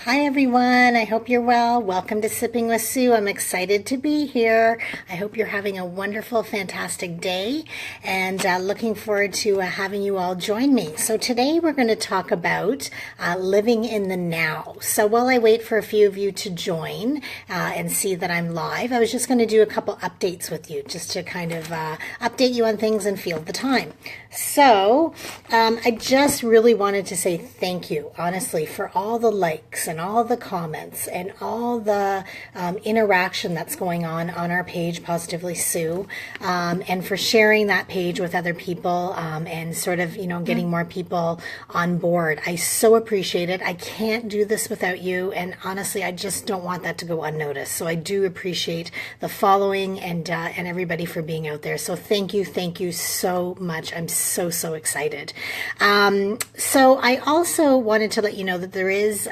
Hi everyone, I hope you're well. Welcome to Sipping with Sue. I'm excited to be here. I hope you're having a wonderful, fantastic day and looking forward to having you all join me. So today we're going to talk about living in the now. So while I wait for a few of you to join and see that I'm live, I was just going to do a couple updates with you just to kind of update you on things and feel the time. So I just really wanted to say thank you, honestly, for all the likes and all the comments and all the interaction that's going on our page, Positively Sue, and for sharing that page with other people and sort of, getting more people on board. I so appreciate it. I can't do this without you. And honestly, I just don't want that to go unnoticed. So I do appreciate the following and everybody for being out there. So thank you so much. I'm so excited. So I also wanted to let you know that there is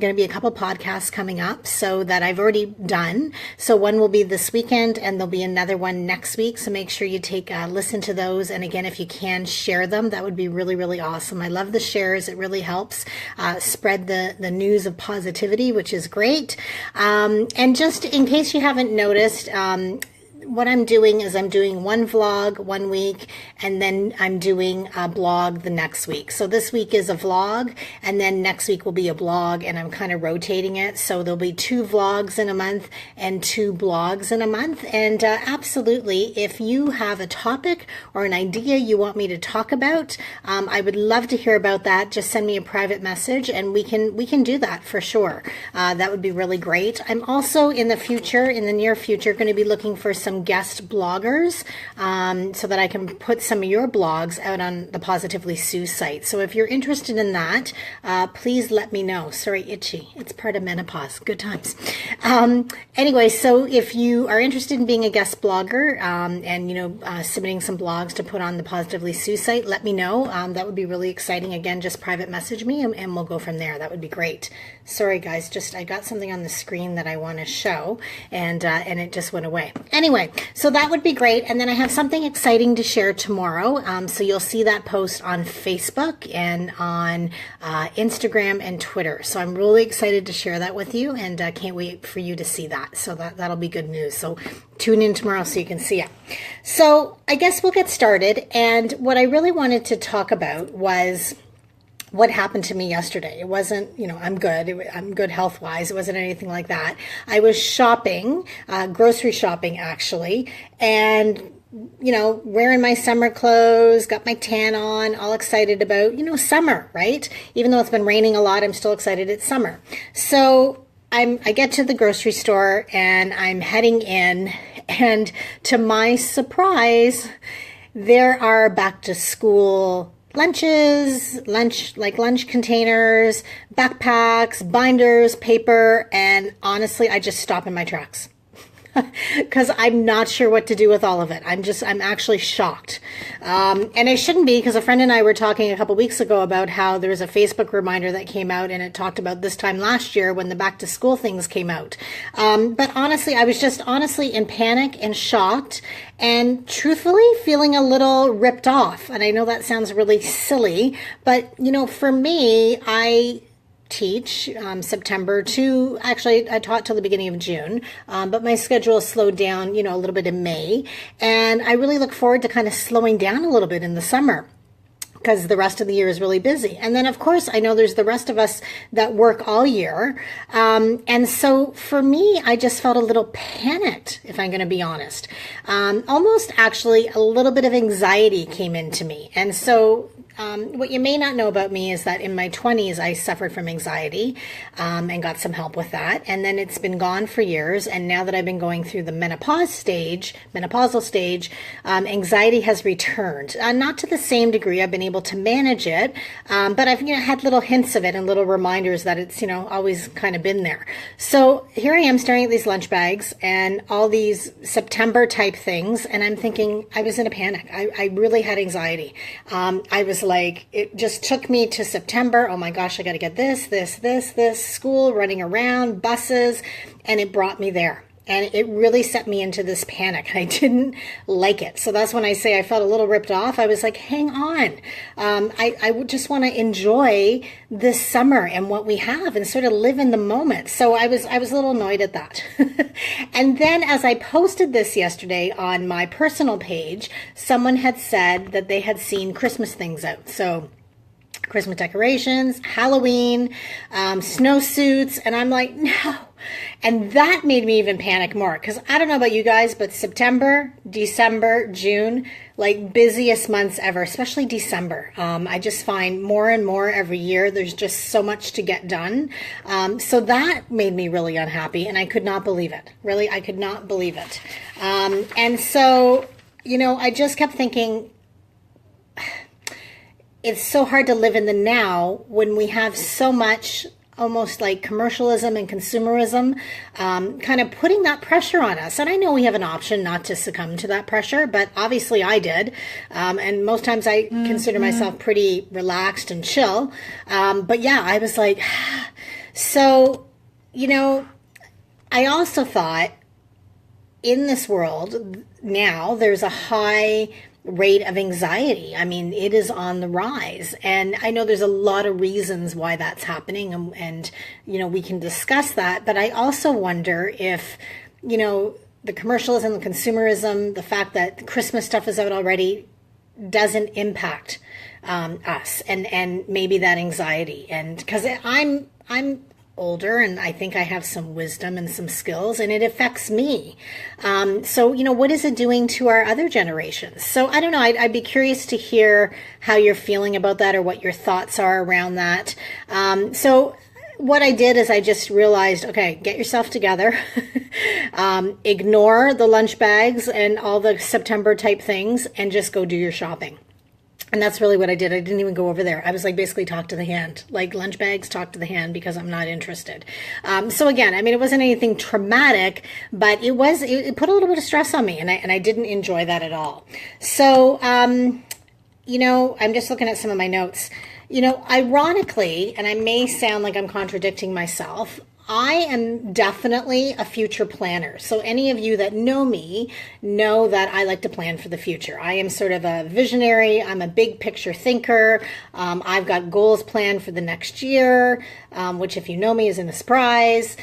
going to be a couple podcasts coming up so that I've already done. So one will be this weekend and there'll be another one next week. So make sure you take a listen to those. And again, if you can share them, that would be really awesome. I love the shares. It really helps spread the news of positivity, which is great. And just in case you haven't noticed, what I'm doing is I'm doing one vlog one week and then I'm doing a blog the next week. So this week is a vlog and then next week will be a blog, and I'm kind of rotating it. So there'll be 2 vlogs in a month and 2 blogs in a month. And absolutely, if you have a topic or an idea you want me to talk about, I would love to hear about that. Just send me a private message and we can do that for sure. That would be really great. I'm also in the near future, going to be looking for some guest bloggers so that I can put some of your blogs out on the Positively Sue site. So if you're interested in that, please let me know. Sorry, itchy. It's part of menopause. Good times. Anyway, so if you are interested in being a guest blogger and submitting some blogs to put on the Positively Sue site, let me know. That would be really exciting. Again, just private message me and we'll go from there. That would be great. Sorry guys, I got something on the screen that I want to show and it just went away. Anyway, so that would be great. And then I have something exciting to share tomorrow. So you'll see that post on Facebook and on Instagram and Twitter. So I'm really excited to share that with you and can't wait for you to see that. So that'll be good news. So tune in tomorrow so you can see it. So I guess we'll get started. And what I really wanted to talk about was what happened to me yesterday. It wasn't, I'm good. I'm good health-wise. It wasn't anything like that. I was shopping, grocery shopping actually, and wearing my summer clothes, got my tan on, all excited about, summer, right? Even though it's been raining a lot, I'm still excited it's summer. So I get to the grocery store and I'm heading in, and to my surprise, there are back to school lunch containers, backpacks, binders, paper, and honestly, I just stop in my tracks because I'm not sure what to do with all of it. I'm actually shocked. And I shouldn't be, because a friend and I were talking a couple weeks ago about how there was a Facebook reminder that came out and it talked about this time last year when the back to school things came out. But honestly, I was just in panic and shocked and truthfully feeling a little ripped off. And I know that sounds really silly, but for me, I teach September to, actually I taught till the beginning of June, but my schedule slowed down, a little bit in May. And I really look forward to kind of slowing down a little bit in the summer, because the rest of the year is really busy. And then, of course, I know there's the rest of us that work all year. And so for me, I just felt a little panicked, if I'm going to be honest. Almost actually a little bit of anxiety came into me. And so what you may not know about me is that in my 20s, I suffered from anxiety and got some help with that. And then it's been gone for years. And now that I've been going through the menopausal stage, anxiety has returned. Not to the same degree. I've been able to manage it, but I've had little hints of it and little reminders that it's always kind of been there. So here I am staring at these lunch bags and all these September type things, and I'm thinking I was in a panic. I really had anxiety. I was like, it just took me to September. Oh my gosh, I got to get this, school, running around, buses, and it brought me there. And it really set me into this panic. I didn't like it. So that's when I say I felt a little ripped off. I was like, hang on. I would just want to enjoy this summer and what we have and sort of live in the moment. So I was a little annoyed at that. And then as I posted this yesterday on my personal page, someone had said that they had seen Christmas things out. So Christmas decorations, Halloween, snowsuits. And I'm like, no. And that made me even panic more, because I don't know about you guys, but September, December, June, like busiest months ever, especially December. I just find more and more every year, there's just so much to get done. So that made me really unhappy, and I could not believe it. Really, I could not believe it. And so, I just kept thinking, it's so hard to live in the now when we have so much almost like commercialism and consumerism, kind of putting that pressure on us. And I know we have an option not to succumb to that pressure, but obviously I did. And most times I consider myself pretty relaxed and chill. But yeah, I was like, so, I also thought in this world now there's a high rate of anxiety. I mean, it is on the rise. And I know there's a lot of reasons why that's happening, and we can discuss that. But I also wonder if, the commercialism, the consumerism, the fact that Christmas stuff is out already doesn't impact us and maybe that anxiety. And because I'm older, and I think I have some wisdom and some skills, and it affects me. So, what is it doing to our other generations? So I don't know. I'd be curious to hear how you're feeling about that, or what your thoughts are around that. So what I did is I just realized, okay, get yourself together, ignore the lunch bags and all the September type things, and just go do your shopping. And that's really what I did. I didn't even go over there. I was like, basically talk to the hand, like lunch bags, talk to the hand, because I'm not interested. So again, I mean, it wasn't anything traumatic, but it put a little bit of stress on me, and I didn't enjoy that at all. So, I'm just looking at some of my notes. Ironically, and I may sound like I'm contradicting myself, I am definitely a future planner. So any of you that know me know that I like to plan for the future. I am sort of a visionary. I'm a big picture thinker. I've got goals planned for the next year, which if you know me isn't a surprise.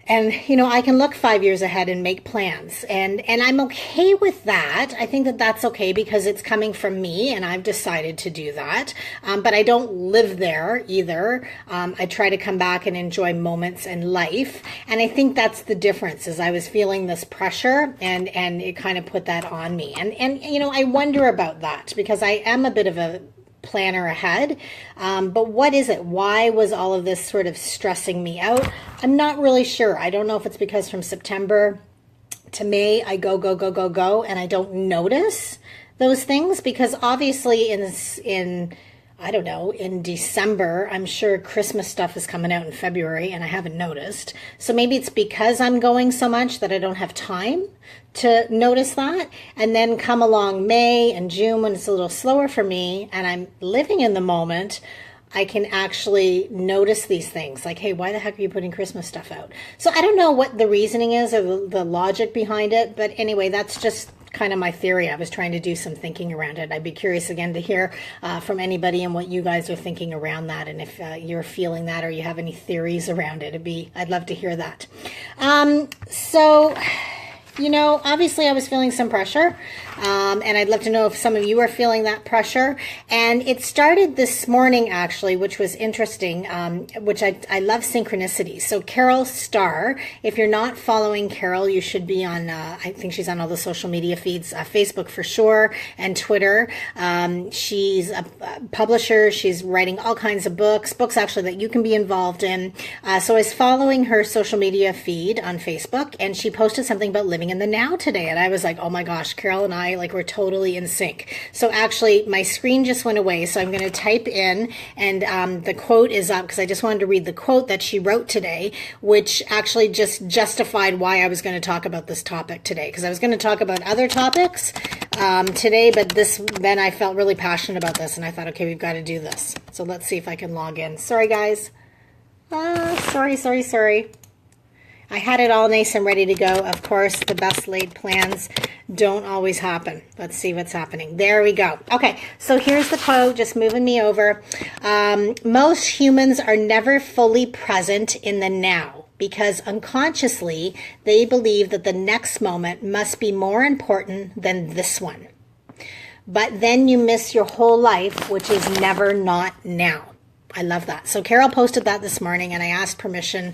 And, I can look 5 years ahead and make plans. And I'm okay with that. I think that that's okay because it's coming from me and I've decided to do that. But I don't live there either. I try to come back and enjoy moments in life. And I think that's the difference, is I was feeling this pressure and it kind of put that on me. And I wonder about that, because I am a bit of a planner ahead. But what is it? Why was all of this sort of stressing me out? I'm not really sure. I don't know if it's because from September to May, I go, and I don't notice those things, because obviously in December, I'm sure Christmas stuff is coming out in February and I haven't noticed. So maybe it's because I'm going so much that I don't have time to notice that. And then come along May and June, when it's a little slower for me and I'm living in the moment, I can actually notice these things like, hey, why the heck are you putting Christmas stuff out? So I don't know what the reasoning is or the logic behind it. But anyway, that's just kind of my theory. I was trying to do some thinking around it. I'd be curious again to hear from anybody and what you guys are thinking around that, and if you're feeling that or you have any theories around it. I'd love to hear that. So obviously I was feeling some pressure, and I'd love to know if some of you are feeling that pressure. And it started this morning, actually, which was interesting, which I love synchronicity. So Carol Starr, if you're not following Carol, you should be on, I think she's on all the social media feeds, Facebook for sure, and Twitter. She's a publisher. She's writing all kinds of books actually that you can be involved in. So I was following her social media feed on Facebook, and she posted something about living in the now today. And I was like, oh my gosh, Carol and I, we're totally in sync. So actually my screen just went away. So I'm going to type in, and the quote is up because I just wanted to read the quote that she wrote today, which actually just justified why I was going to talk about this topic today. Because I was going to talk about other topics today, but then I felt really passionate about this and I thought, okay, we've got to do this. So let's see if I can log in. Sorry, guys. Sorry. I had it all nice and ready to go. Of course, the best laid plans don't always happen. Let's see what's happening. There we go. Okay, so here's the quote, just moving me over. Most humans are never fully present in the now because unconsciously they believe that the next moment must be more important than this one. But then you miss your whole life, which is never not now. I love that. So Carol posted that this morning, and I asked permission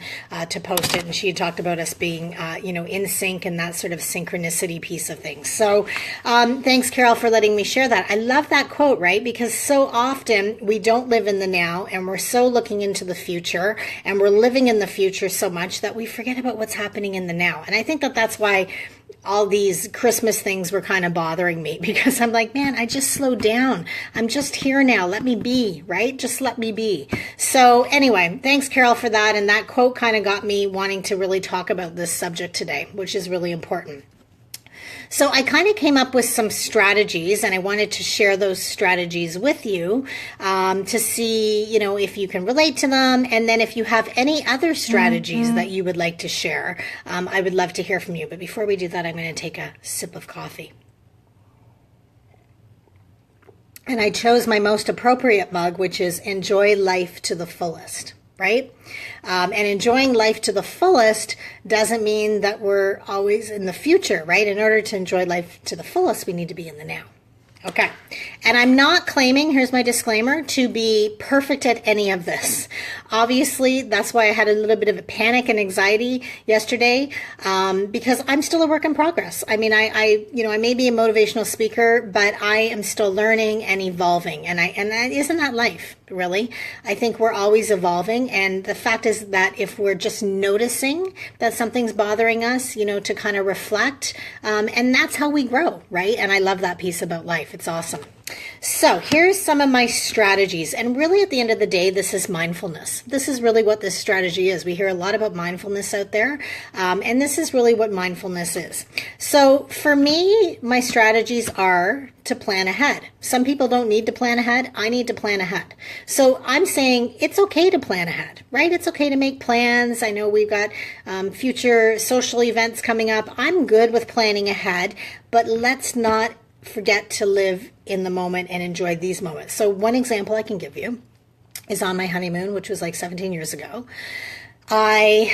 to post it, and she had talked about us being, in sync and that sort of synchronicity piece of things. So thanks, Carol, for letting me share that. I love that quote, right? Because so often we don't live in the now, and we're so looking into the future, and we're living in the future so much that we forget about what's happening in the now. And I think that that's why all these Christmas things were kind of bothering me, because I'm like, man, I just slowed down. I'm just here now. Let me be, right? Just let me be. So anyway, thanks, Carol, for that. And that quote kind of got me wanting to really talk about this subject today, which is really important. So I kind of came up with some strategies, and I wanted to share those strategies with you to see, if you can relate to them. And then if you have any other strategies that you would like to share, I would love to hear from you. But before we do that, I'm going to take a sip of coffee. And I chose my most appropriate mug, which is Enjoy Life to the Fullest. Right? And enjoying life to the fullest doesn't mean that we're always in the future, right? In order to enjoy life to the fullest, we need to be in the now. Okay. And I'm not claiming, here's my disclaimer, to be perfect at any of this. Obviously, that's why I had a little bit of a panic and anxiety yesterday, because I'm still a work in progress. I mean, I may be a motivational speaker, but I am still learning and evolving. And isn't that life, really? I think we're always evolving. And the fact is that if we're just noticing that something's bothering us, to kind of reflect, and that's how we grow, right? And I love that piece about life. It's awesome. So here's some of my strategies. And really at the end of the day, this is mindfulness. This is really what this strategy is. We hear a lot about mindfulness out there. And this is really what mindfulness is. So for me, my strategies are to plan ahead. Some people don't need to plan ahead. I need to plan ahead. So I'm saying it's okay to plan ahead, right? It's okay to make plans. I know we've got future social events coming up. I'm good with planning ahead, but let's not forget to live in the moment and enjoy these moments. So one example I can give you is on my honeymoon, which was like 17 years ago. We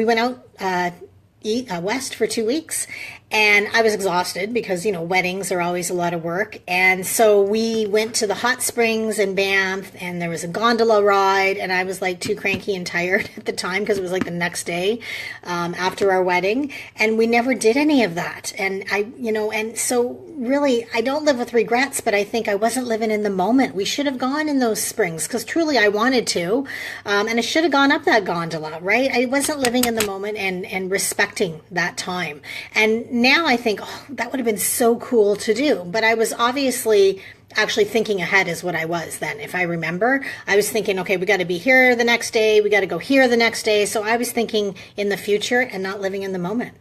went out eat west for 2 weeks, and I was exhausted because weddings are always a lot of work. And so we went to the hot springs in Banff, and there was a gondola ride, and I was like too cranky and tired at the time because it was like the next day after our wedding, and we never did any of that. And and so really I don't live with regrets, but I think I wasn't living in the moment. We should have gone in those springs because truly I wanted to, and I should have gone up that gondola, right? I wasn't living in the moment and respecting that time. And now I think, that would have been so cool to do. But I was obviously actually thinking ahead is what I was then. If I remember, I was thinking, okay, we got to be here the next day. We got to go here the next day. So I was thinking in the future and not living in the moment.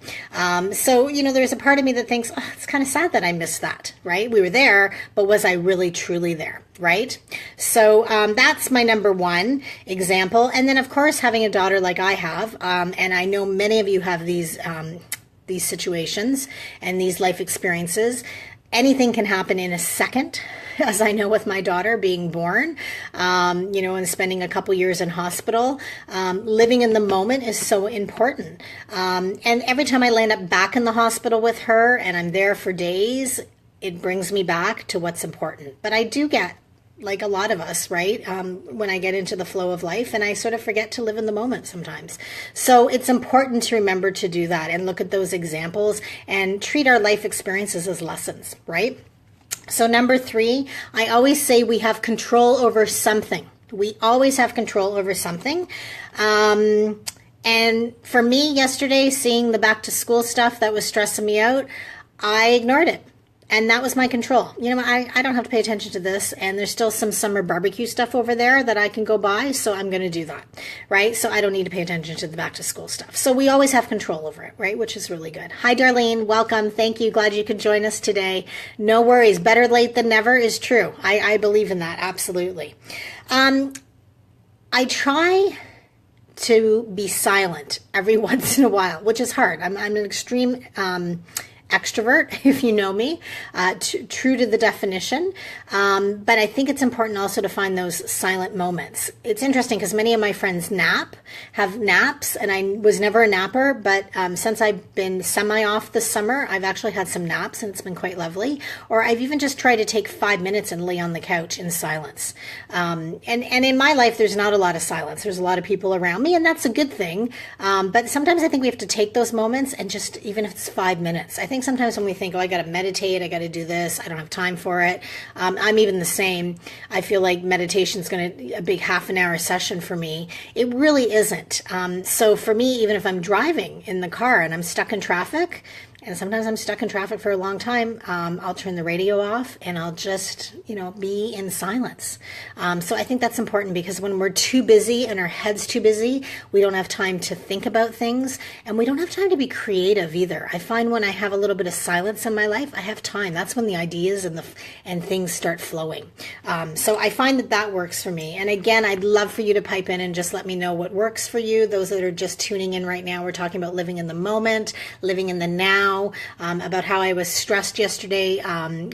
So there's a part of me that thinks, it's kind of sad that I missed that, right? We were there, but was I really truly there, right? So that's my number one example. And then, of course, having a daughter like I have, and I know many of you have these situations and these life experiences. Anything can happen in a second, as I know with my daughter being born, and spending a couple years in hospital. Living in the moment is so important. And every time I land up back in the hospital with her and I'm there for days, it brings me back to what's important. But I do get, like a lot of us, right? When I get into the flow of life, and I sort of forget to live in the moment sometimes. So it's important to remember to do that and look at those examples and treat our life experiences as lessons, right? So number 3, I always say we have control over something. We always have control over something. And for me yesterday, seeing the back to school stuff that was stressing me out, I ignored it. And that was my control. I don't have to pay attention to this, and there's still some summer barbecue stuff over there that I can go buy, so I'm going to do that, right? So I don't need to pay attention to the back to school stuff. So we always have control over it, right? Which is really good. Hi, Darlene. Welcome. Thank you. Glad you could join us today. No worries. Better late than never is true. I believe in that. Absolutely. I try to be silent every once in a while, which is hard. I'm an extreme extrovert, if you know me, true to the definition. But I think it's important also to find those silent moments. It's interesting because many of my friends have naps, and I was never a napper, but since I've been semi-off this summer, I've actually had some naps, and it's been quite lovely. Or I've even just tried to take 5 minutes and lay on the couch in silence. And in my life, there's not a lot of silence. There's a lot of people around me, and that's a good thing. But sometimes I think we have to take those moments and just, even if it's 5 minutes, I think sometimes when we think, oh, I got to meditate, I got to do this, I don't have time for it. I'm even the same. I feel like meditation is going to be a big half an hour session for me. It really isn't. So for me, even if I'm driving in the car and I'm stuck in traffic, and sometimes I'm stuck in traffic for a long time, I'll turn the radio off and I'll just, be in silence. So I think that's important because when we're too busy and our head's too busy, we don't have time to think about things, and we don't have time to be creative either. I find when I have a little bit of silence in my life, I have time. That's when the ideas and things start flowing. So I find that works for me. And again, I'd love for you to pipe in and just let me know what works for you. Those that are just tuning in right now, we're talking about living in the moment, living in the now. About how I was stressed yesterday,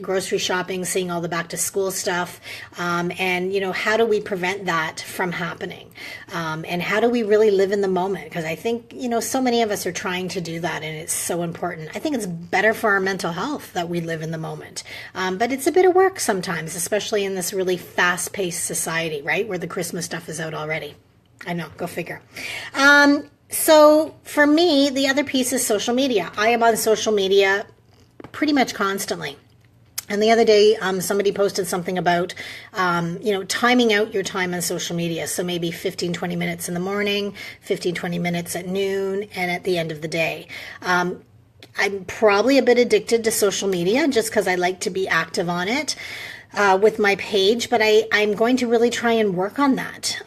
grocery shopping, seeing all the back to school stuff, and how do we prevent that from happening, and how do we really live in the moment? Because I think so many of us are trying to do that, and it's so important. I think it's better for our mental health that we live in the moment, but it's a bit of work sometimes, especially in this really fast-paced society, right, where the Christmas stuff is out already. I know, go figure. So for me, the other piece is social media. I am on social media pretty much constantly. And the other day, somebody posted something about, timing out your time on social media. So maybe 15, 20 minutes in the morning, 15, 20 minutes at noon, and at the end of the day. I'm probably a bit addicted to social media just because I like to be active on it. With my page, but I'm going to really try and work on that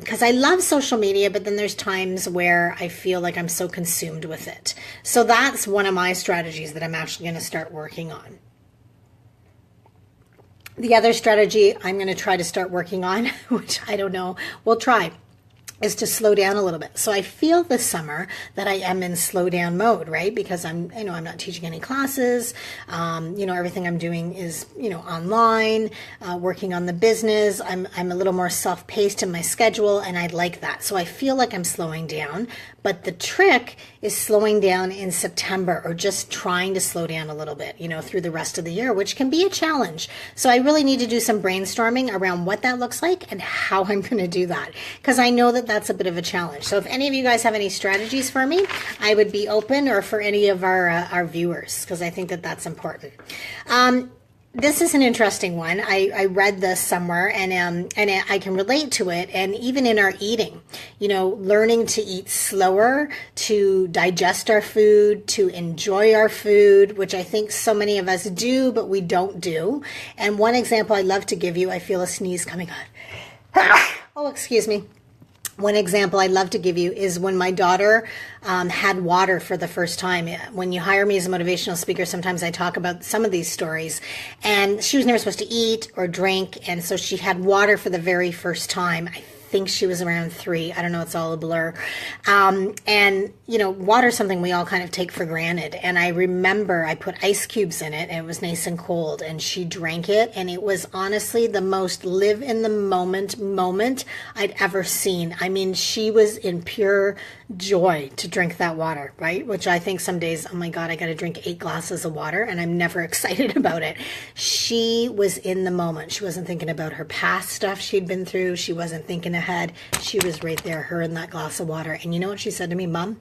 because I love social media, but then there's times where I feel like I'm so consumed with it. So that's one of my strategies that I'm actually going to start working on. The other strategy I'm going to try to start working on, which I don't know, we'll try, is to slow down a little bit. So I feel this summer that I am in slow down mode, right? Because I'm not teaching any classes. Everything I'm doing is, online, working on the business. I'm a little more self-paced in my schedule, and I like that. So I feel like I'm slowing down, but the trick is slowing down in September, or just trying to slow down a little bit, through the rest of the year, which can be a challenge. So I really need to do some brainstorming around what that looks like and how I'm going to do that, because I know that that's a bit of a challenge. So if any of you guys have any strategies for me, I would be open, or for any of our viewers, because I think that that's important. This is an interesting one. I read this somewhere, and I can relate to it. And even in our eating, learning to eat slower, to digest our food, to enjoy our food, which I think so many of us do, but we don't do. And one example I'd love to give you, I feel a sneeze coming on. Oh, excuse me. One example I'd love to give you is when my daughter had water for the first time. When you hire me as a motivational speaker, sometimes I talk about some of these stories. And she was never supposed to eat or drink, and so she had water for the very first time. I think she was around 3. I don't know, it's all a blur. Water is something we all kind of take for granted. And I remember I put ice cubes in it, and it was nice and cold, and she drank it, and it was honestly the most live in the moment I'd ever seen. I mean, she was in pure joy to drink that water, right? Which I think some days, oh my God, I got to drink 8 glasses of water, and I'm never excited about it. She was in the moment. She wasn't thinking about her past stuff she'd been through. She wasn't thinking ahead. She was right there, her and that glass of water. And you know what she said to me? Mom,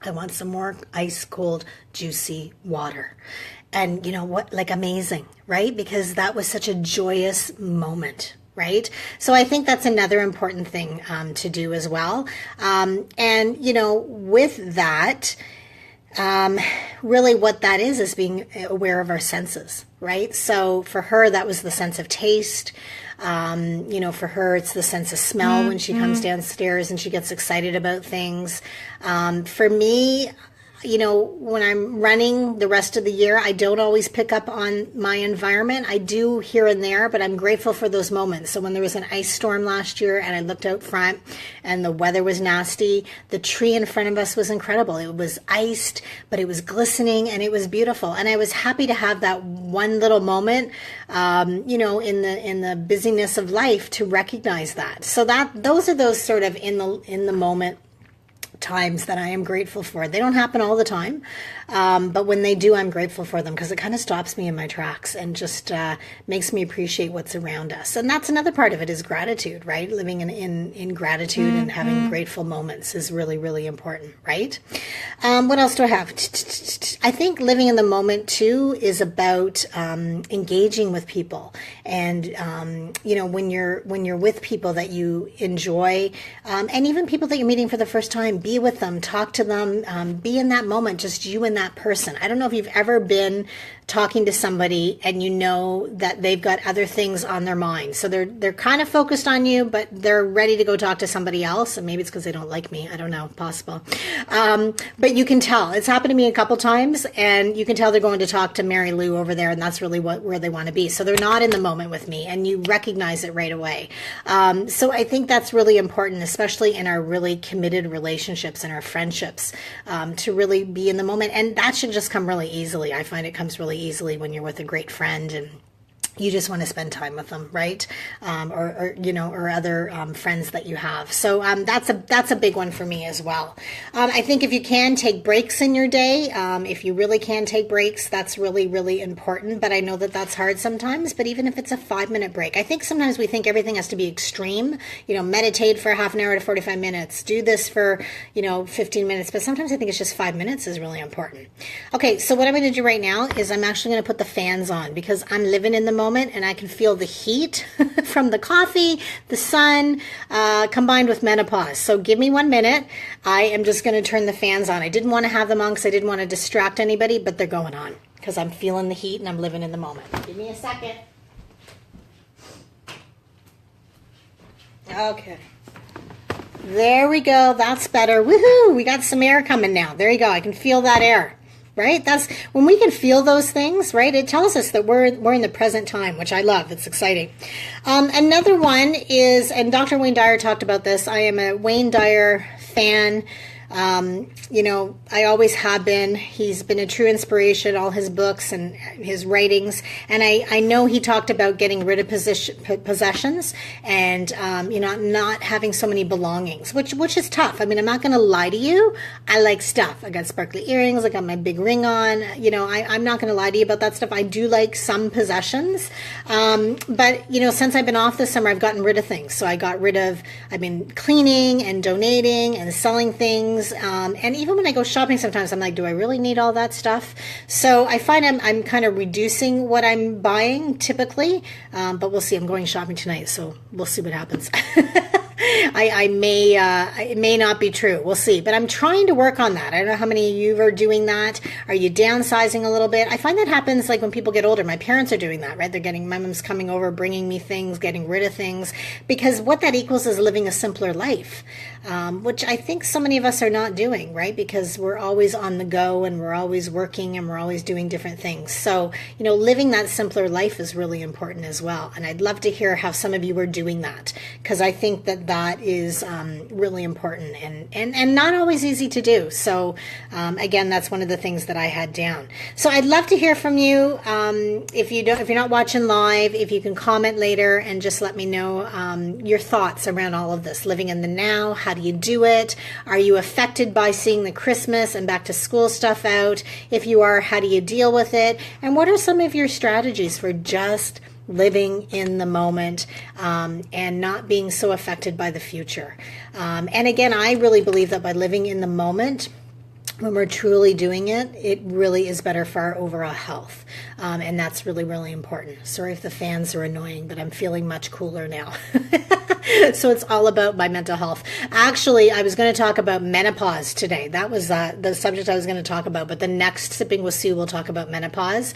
I want some more ice cold, juicy water. And you know what? Like, amazing, right? Because that was such a joyous moment, right? So I think that's another important thing to do as well. With that, really what that is being aware of our senses, right? So for her, that was the sense of taste. For her, it's the sense of smell when she comes downstairs and she gets excited about things. For me, when I'm running the rest of the year, I don't always pick up on my environment. I do here and there, but I'm grateful for those moments. So when there was an ice storm last year and I looked out front and the weather was nasty, the tree in front of us was incredible. It was iced, but it was glistening and it was beautiful. And I was happy to have that one little moment, in the busyness of life to recognize that. So those are those sort of in the moment times that I am grateful for. They don't happen all the time, but when they do, I'm grateful for them because it kind of stops me in my tracks and just makes me appreciate what's around us. And that's another part of it is gratitude, right? Living in gratitude and having grateful moments is really, really important, right? What else do I have? I think living in the moment too is about engaging with people, and when you're with people that you enjoy, and even people that you're meeting for the first time, be with them, talk to them, be in that moment, just you and that person. I don't know if you've ever been talking to somebody and you know that they've got other things on their mind. So they're kind of focused on you, but they're ready to go talk to somebody else. And maybe it's because they don't like me. I don't know, possible. But you can tell. It's happened to me a couple times, and you can tell they're going to talk to Mary Lou over there, and that's really where they want to be. So they're not in the moment with me, and you recognize it right away. So I think that's really important, especially in our really committed relationships and our friendships, to really be in the moment. And that should just come really easily. I find it comes really easily when you're with a great friend and you just want to spend time with them, right? Or other friends that you have. So that's a big one for me as well. I think if you can take breaks in your day, if you really can take breaks, that's really, really important. But I know that that's hard sometimes. But even if it's a 5-minute break, I think sometimes we think everything has to be extreme. Meditate for half an hour to 45 minutes. Do this for 15 minutes. But sometimes I think it's just 5 minutes is really important. Okay, so what I'm going to do right now is I'm actually going to put the fans on because I'm living in the moment and I can feel the heat from the coffee, the sun, combined with menopause. So give me 1 minute. I am just going to turn the fans on. I didn't want to have them on because I didn't want to distract anybody, but they're going on because I'm feeling the heat and I'm living in the moment. Give me a second. Okay. There we go. That's better. Woohoo! We got some air coming now. There you go. I can feel that air. Right? That's when we can feel those things, right? It tells us that we're in the present time, which I love. It's exciting. Another one is, and Dr. Wayne Dyer talked about this. I am a Wayne Dyer fan. I always have been. He's been a true inspiration, all his books and his writings. And I know he talked about getting rid of possessions and, not having so many belongings, which is tough. I mean, I'm not going to lie to you. I like stuff. I got sparkly earrings. I got my big ring on. I'm not going to lie to you about that stuff. I do like some possessions. But since I've been off this summer, I've gotten rid of things. So I've been cleaning and donating and selling things. And even when I go shopping, sometimes I'm like, do I really need all that stuff? So I find I'm kind of reducing what I'm buying typically, but we'll see. I'm going shopping tonight, so we'll see what happens. It may not be true. We'll see. But I'm trying to work on that. I don't know how many of you are doing that. Are you downsizing a little bit? I find that happens like when people get older. My parents are doing that, right? My mom's coming over, bringing me things, getting rid of things, because what that equals is living a simpler life, which I think so many of us are not doing, right? Because we're always on the go and we're always working and we're always doing different things. So, living that simpler life is really important as well. And I'd love to hear how some of you are doing that, because I think that is really important and not always easy to do. So again, that's one of the things that I had down. So I'd love to hear from you. If you're not watching live, if you can comment later and just let me know your thoughts around all of this. Living in the now, how do you do it? Are you affected by seeing the Christmas and back to school stuff out? If you are, how do you deal with it? And what are some of your strategies for just living in the moment and not being so affected by the future? And again, I really believe that by living in the moment, when we're truly doing it, it really is better for our overall health. And that's really, really important. Sorry if the fans are annoying, but I'm feeling much cooler now. So it's all about my mental health. Actually, I was going to talk about menopause today. That was the subject I was going to talk about. But the next Sipping with Sue will talk about menopause.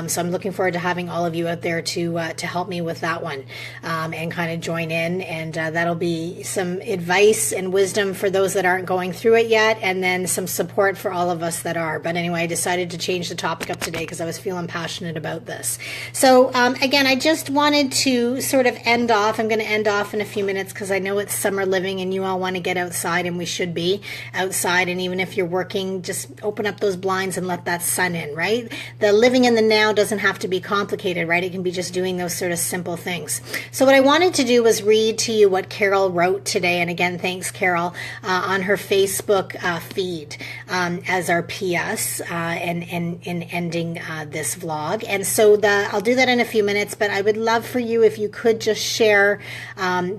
So I'm looking forward to having all of you out there to help me with that one and kind of join in. And that'll be some advice and wisdom for those that aren't going through it yet, and then some support for all of us that are. But anyway, I decided to change the topic up today because I was feeling passionate about this. So again, I just wanted to sort of end off. I'm going to end off in a few minutes because I know it's summer living and you all want to get outside, and we should be outside. And even if you're working, just open up those blinds and let that sun in, right? The living in the now doesn't have to be complicated, right? It can be just doing those sort of simple things. So what I wanted to do was read to you what Carol wrote today. And again, thanks, Carol, on her Facebook feed as our PS and in ending this vlog. And so I'll do that in a few minutes, but I would love for you if you could just share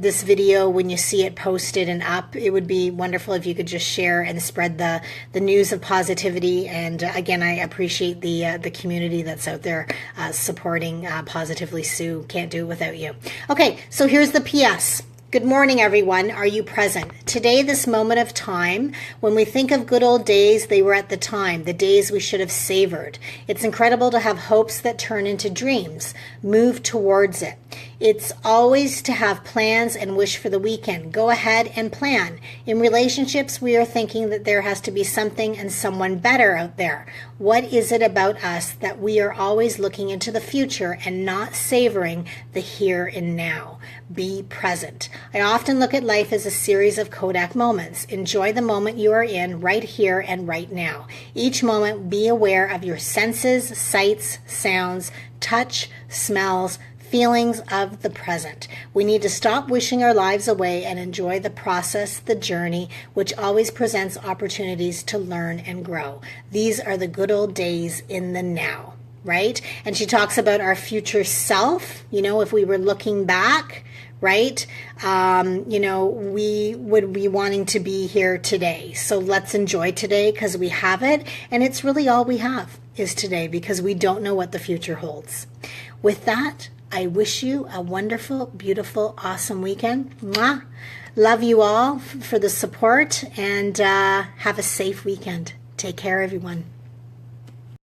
this video when you see it posted and up. It would be wonderful if you could just share and spread the news of positivity. And again, I appreciate the community that's out there supporting Positively Sue. Can't do it without you. Okay, so here's the PS. Good morning, everyone. Are you present? Today, this moment of time, when we think of good old days, they were at the time, the days we should have savored. It's incredible to have hopes that turn into dreams. Move towards it. It's always to have plans and wish for the weekend. Go ahead and plan. In relationships, we are thinking that there has to be something and someone better out there. What is it about us that we are always looking into the future and not savoring the here and now? Be present. I often look at life as a series of Kodak moments. Enjoy the moment you are in right here and right now. Each moment, be aware of your senses, sights, sounds, touch, smells, feelings of the present. We need to stop wishing our lives away and enjoy the process, the journey, which always presents opportunities to learn and grow. These are the good old days in the now, right? And she talks about our future self. You know, if we were looking back, right? We would be wanting to be here today. So let's enjoy today because we have it. And it's really all we have is today because we don't know what the future holds. With that, I wish you a wonderful, beautiful, awesome weekend. Mwah. Love you all for the support and have a safe weekend. Take care, everyone.